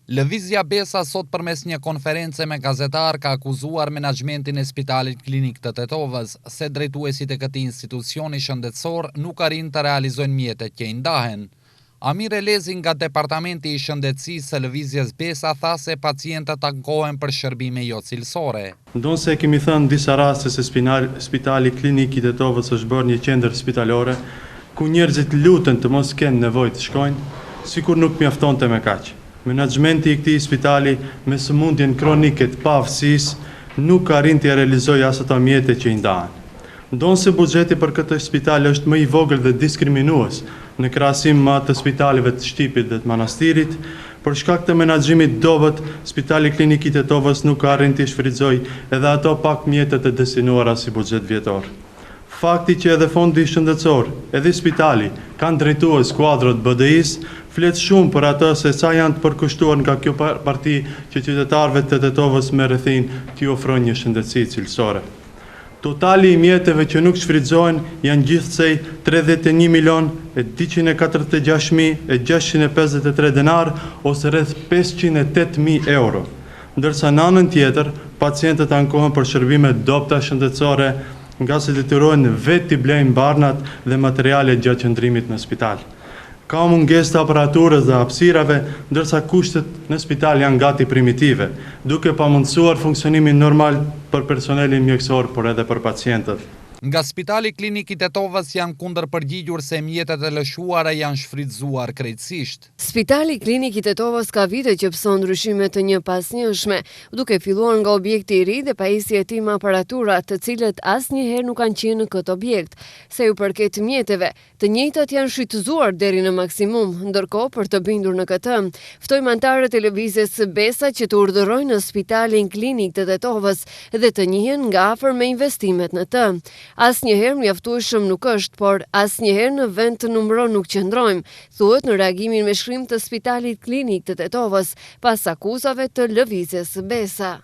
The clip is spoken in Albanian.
Lëvizja Besa sot përmes një konference me gazetar ka akuzuar menaxhmentin e Spitalit Klinik të Tetovës se drejtuesit e këtij institucioni shëndetësor nuk arrin të realizojnë mjetet që i ndahen. Amir Elezi nga Departamenti i Shëndetësisë së Lëvizjes Besa tha se pacientët ankohen për shërbime jo cilësore. Ndonse kemi thënë në disa raste se Spitali Klinik i Tetovës është bërë një qendër spitalore ku njerëzit luten të mos kenë nevojë të shkojnë, sikur nuk mjaftonte me kaq. Menaxhmenti i këtij spitali me sëmundjen kronike të paaftësisë nuk arrin të realizojë as ato mjete që i ndahen. Ndonse buxheti për këtë spital është më i vogël dhe diskriminues në krahasim me atë të spitaleve të Shtypit dhe të Manastirit, për shkak të menaxhimit dobët, Spitali Klinik i Tetovës nuk arrin të shfrytëzojë edhe ato pak mjete të destinuara si buxhet vjetor. Fakti që edhe fondi shëndetësor, edhe spitali, kanë drejtues skuadrot BDI-s, flet shumë për atë se sa janë të përkushtuar nga kjo parti që qytetarëve të Tetovës me rrethin t'i ofrojnë një shëndetësi cilësore. Totali i mjeteve që nuk shfrytëzohen janë gjithsej 31.846.653 denar ose rreth 508.000 euro, ndërsa në anën tjetër pacientët ankohen për shërbime dobta shëndetësore nga se detyrohen vetë t'i blejnë barnat dhe materiale gjatë qëndrimit në spital. Ka mungesë të aparaturës dhe hapësirave, ndërsa kushtet në spital janë gati primitive, duke pamundësuar funksionimin normal për personelin mjekësor, por edhe për pacientët. Nga Spitali Klinik i Tetovës janë kundërpërgjigjur se mjetet e lëshuara janë shfrytëzuar krejtësisht. Spitali Klinik i Tetovës ka vite që pëson ndryshime të njëpasnjëshme, duke filluar nga objekti i ri dhe pajisje e tij me aparatura, të cilët asnjëherë nuk kanë qenë në këtë objekt. Se u përket mjeteve, të njëjtat janë shfrytëzuar deri në maksimum, ndërkohë për të bindur në këtë, ftojmë anëtarët e lëvizjes Besa që të urdhërojnë në Spitalin Klinik të Tetovës dhe të njihen nga afër me investimet në të. Asnjëherë mjaftueshëm nuk është, por asnjëherë në vend të numëron nuk qëndrojmë, thuhet në reagimin me shkrim të Spitalit Klinik të Tetovës pas akuzave të lëvizjes Besa.